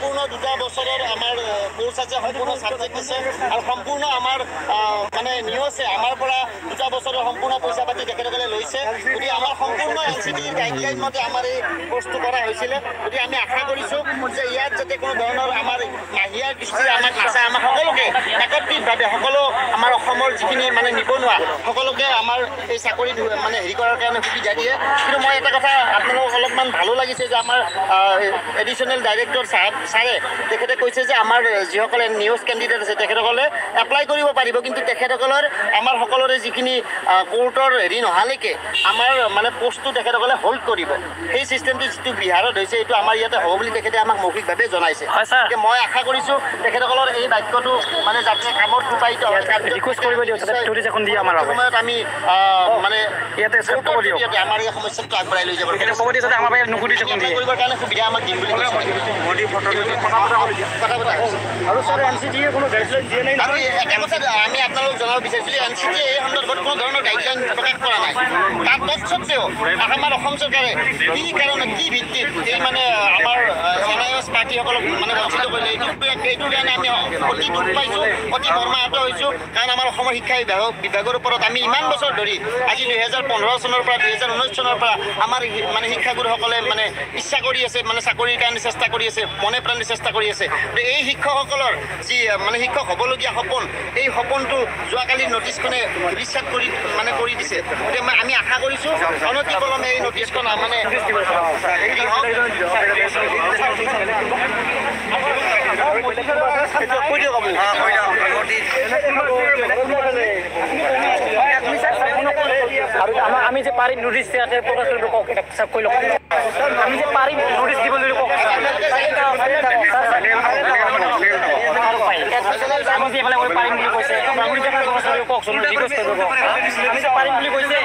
সম্পূৰ্ণ 2 বছৰৰ আমাৰ কোৰ্চ আছে, সম্পূৰ্ণ ছাবজেক্ট আছে আৰু সম্পূৰ্ণ আমাৰ মানে নিয়ছে আমাৰ পৰা 2 বছৰৰ সম্পূৰ্ণ পইচা পাতি তেখেতসকলে লৈছে। গতিকে আমাৰ সম্পূৰ্ণ NCTৰ গাইডলাইন মতে আমাৰ এই কোৰ্চটো কৰা হৈছিলে। গতিকে আমি আশা কৰিছোঁ যে ইয়াত যাতে কোনো ধৰণৰ আমাৰ মাহিয়াৰ দৃষ্টিৰে আমাক নাচায়, আমাৰ সকলোকে একত্ৰিতভাৱে সকলো আমাৰ অসমৰ যিখিনি মানে নিবনুৱা সকলোকে আমাৰ এই চাকৰি মানে হেৰি কৰাৰ কাৰণে সুবিধা দিয়ে। কিন্তু মই এটা কথা আপোনালোকক অলপমান ভালো লাগিছে যে আমাৰ এডিশ্যনেল ডাইৰেক্টৰ ছাৰে তেখেতে কৈছে যে আমাৰ যিসকলে নিউজ কেণ্ডিডেট আছে তেখেতসকলে এপ্লাই কৰিব পাৰিব, কিন্তু তেখেতসকলৰ আমাৰ সকলোৰে যিখিনি কোৰ্টৰ হেৰি নহালৈকে আমাৰ মানে পষ্টটো তেখেতসকলে হোল্ড কৰিব। সেই চিষ্টেমটো যিটো বিহাৰত হৈছে এইটো আমাৰ ইয়াতে হ'ব বুলি তেখেতে আমাক মৌখিকভাৱে জনাইছে। মই আশা কৰিছোঁ তেখেতসকলৰ এই বাক্যটো মানে যাতে কামত ৰূপায়িত হয়। সময়ত আমি মানে আমাৰ এই সমস্যাটো আগবঢ়াই লৈ যাব কৰিবৰ কাৰণে সুবিধা আমাক দিম বুলি কৈছে। আৰু এটা কথা আমি আপোনালোক জনাব বিচাৰিছিলোঁ, NCTয়ে এই সন্দৰ্ভত কোনো ধৰণৰ গাইডলাইন প্ৰকাশ কৰা নাই। তাৰ তৎসত্বেও আমাৰ অসম চৰকাৰে কি কাৰণে কি ভিত্তিত এই মানে আমাৰ NIOS পাৰ্টীসকলক মানে বঞ্চিত কৰিলে এইটো কাৰণে আমি অতি দুখ পাইছোঁ, অতি মৰ্মাহত হৈছোঁ। কাৰণ আমাৰ অসমৰ শিক্ষা বিভাগৰ ওপৰত আমি ইমান বছৰ ধৰি আজি 2015 চনৰ পৰা 2019 চনৰ পৰা আমাৰ মানে শিক্ষাগুৰুসকলে মানে ইচ্ছা কৰি আছে, মানে চাকৰিৰ কাৰণে চেষ্টা কৰি আছে, মনে প্ৰাণে চেষ্টা কৰি আছে। এই শিক্ষকসকলৰ যি মানে শিক্ষক হ'বলগীয়া সপোন, এই সপোনটো যোৱাকালি নটিছখনে বিশ্বাস কৰি দিছে। গতিকে আমি আশা কৰিছোঁ অনতিপলমে এই নটিছখন মানে আৰু আমি যে পাৰিম নোটিছ দিয়াতে প্ৰকাশ কৰিব কওক, কৈ লওক আমি যে পাৰিম নোটিছ দিবলৈ কওক। আমি যে এফালে পাৰিম বুলি কৈছে কওকচোন, আমি যে পাৰিম বুলি কৈছে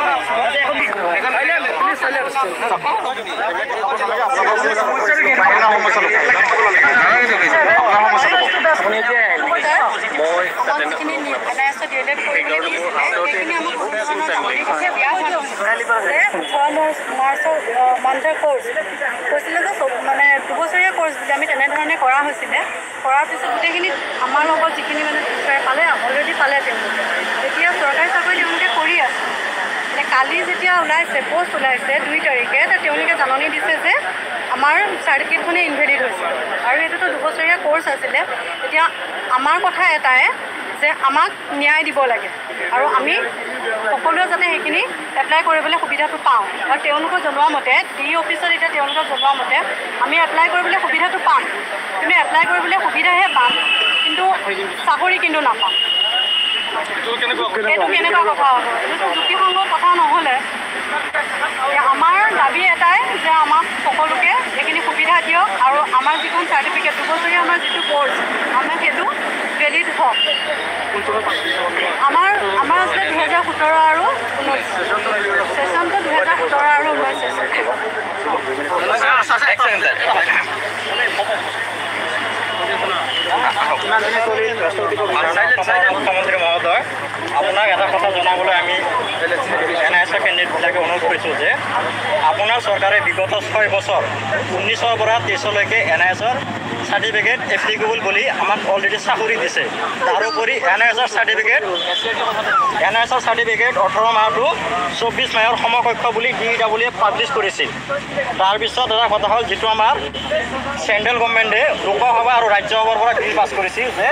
মান্থৰ কোৰ্চ কৈছিলে যে মানে 2 বছৰীয়া কোৰ্চ বুলি আমি তেনেধৰণে কৰা হৈছিলে। কৰাৰ পিছত গোটেইখিনি আমাৰ লগত যিখিনি মানে পালে অলৰেডি পালে তেওঁলোকে, এতিয়া চৰকাৰী চাকৰি তেওঁলোকে কৰি আছে। মানে কালি যেতিয়া ওলাইছে পোষ্ট ওলাইছে 2 তাৰিখে, তেওঁলোকে জাননী দিছে যে আমাৰ চাৰ্টিফিকেটখনে ইনভেলিড হৈছে আৰু এইটোতো 2 বছৰীয়া কোৰ্চ আছিলে। এতিয়া আমাৰ কথা এটাই যে আমাক ন্যায় দিব লাগে আৰু আমি সকলোৱে যাতে সেইখিনি এপ্লাই কৰিবলৈ সুবিধাটো পাওঁ। আৰু তেওঁলোকক জনোৱা মতে DE অফিচত এতিয়া তেওঁলোকক জনোৱা মতে আমি এপ্লাই কৰিবলৈ সুবিধাটো পাম, কিন্তু এপ্লাই কৰিবলৈ সুবিধাহে পাম, কিন্তু চাকৰি কিন্তু নাপাম। এইটো কেনেকুৱা কথা হ'ব? এইটোতো যুক্তিসংগত কথা নহ'লে। আমাৰ দাবী এটাই যে আমাক সকলোকে এইখিনি সুবিধা দিয়ক আৰু আমাৰ যিখন চাৰ্টিফিকেট 2 বছৰীয়া আমাৰ যিটো কোৰ্চ আমাক সেইটো ভেলিড হওক। আমাৰ আছিলে 2017 আৰু 19 ছেশ্যনটো 2017 আৰু 19 ছেশ্যন। মুখ্যমন্ত্ৰী মহোদয়, আপোনাক এটা কথা জনাবলৈ আমি NIOSৰ কেন্দ্ৰীয়বিলাকে অনুৰোধ কৰিছোঁ যে আপোনাৰ চৰকাৰে বিগত 6 বছৰ 19ৰ পৰা 23লৈকে NIOSৰ চাৰ্টিফিকেট এপ্লিকেবল বুলি আমাক অলৰেডি চাকৰি দিছে। তাৰোপৰি NIOSৰ চাৰ্টিফিকেট 18 মাহটো 24 মাহৰ সমকক্ষ বুলি DEWয়ে পাব্লিছ কৰিছিল। তাৰপিছত এটা কথা হ'ল, যিটো আমাৰ চেণ্ট্ৰেল গভৰ্ণমেণ্টে লোকসভা আৰু ৰাজ্যসভাৰ পৰা বিল পাছ কৰিছিল যে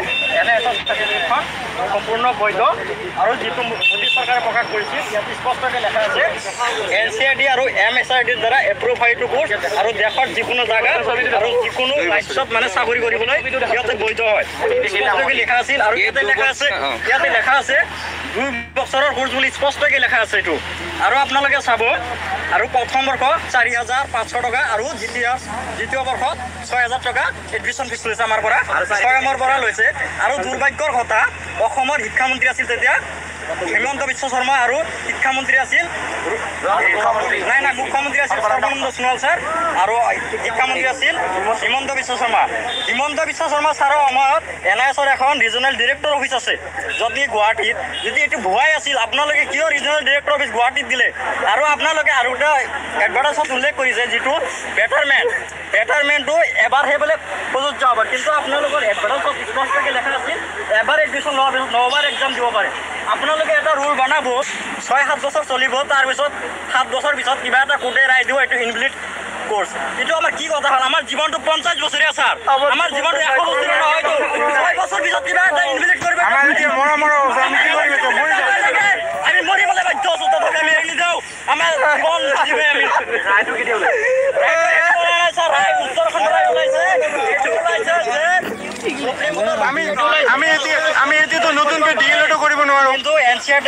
NIOSৰ চাৰ্টিফিকেটখন সম্পূৰ্ণ বৈধ, আৰু যিটো মোদী চৰকাৰে প্ৰকাশ কৰিছিল ইয়াত স্পষ্টকৈ লেখা আছে NCERT আৰু MSRDৰ দ্বাৰা এপ্ৰুভ হয় এইটো কোৰ্চ, আৰু দেশৰ যিকোনো জেগাত আৰু যিকোনো ৰাজ্যত মানে চাকৰি কৰিবলৈ ইয়াতে বৈধ হয়। স্পষ্টকৈ লিখা আছিল। আৰু ইয়াতে লেখা আছে 2 বছৰৰ কোৰ্চ বুলি স্পষ্টকৈ লেখা আছে এইটো। আৰু আপোনালোকে চাব, আৰু প্ৰথম বৰ্ষ 4,500 টকা আৰু দ্বিতীয় বৰ্ষত 6,000 টকা এডমিশ্যন ফিজ লৈছে আমাৰ পৰা, 6 পৰা লৈছে। আৰু দুৰ্ভাগ্যৰ কথা, অসমৰ শিক্ষামন্ত্ৰী আছিল তেতিয়া হিমন্ত বিশ্ব শৰ্মা, আৰু শিক্ষামন্ত্ৰী আছিল মুখ্যমন্ত্ৰী আছিল সৰ্বানন্দ সোণোৱাল ছাৰ, আৰু শিক্ষামন্ত্ৰী আছিল হিমন্ত বিশ্ব শৰ্মা। হিমন্ত বিশ্ব শৰ্মা ছাৰৰ সময়ত NIOSৰ এখন ৰিজনেল ডিৰেক্টৰ অফিচ আছে যদি গুৱাহাটীত। যদি এইটো ভুৱাই আছিল, আপোনালোকে কিয় ৰিজনেল ডিৰেক্টৰ অফিচ গুৱাহাটীত দিলে? আৰু আপোনালোকে আৰু এটা এডভাৰটাইজত উল্লেখ কৰিছে যিটো বেটাৰমেণ্টটো এবাৰহে বোলে প্ৰযোজ্য প্ৰযোজ্য হ'ব, কিন্তু আপোনালোকৰ এডভাৰ্টাইজত স্পষ্টকৈ লেখা আছিল এবাৰ এডমিশ্যন লোৱাৰ পিছত 9বাৰ এক্সাম দিব পাৰে। আপোনালোকে এটা ৰুল বনাব 6-7 বছৰ চলিব, তাৰপিছত 7 বছৰ পিছত কিবা এটা কোৰ্টে ৰায় দিব এইটো ইনভেলিড কোৰ্চ। কিন্তু আমাৰ কি কথা হ'ল, আমাৰ জীৱনটো 50 বছৰীয়া ছাৰ, আমাৰ জীৱনটো 100 বছৰীয়া নহয়তো। 6 বছৰ পিছত কিবা এটা ইনভেলিড কৰিব আমি মৰিবলৈ বাধ্য আছোঁ, তথাপি আমি এৰি যাওঁ। আমাৰ জীৱন জীৱে আমি ৰায়টো কেতিয়া ওলাইছে? আমি এতিয়াতো নতুনকৈ DL এডো কৰিব নোৱাৰোঁ। কিন্তু NCERT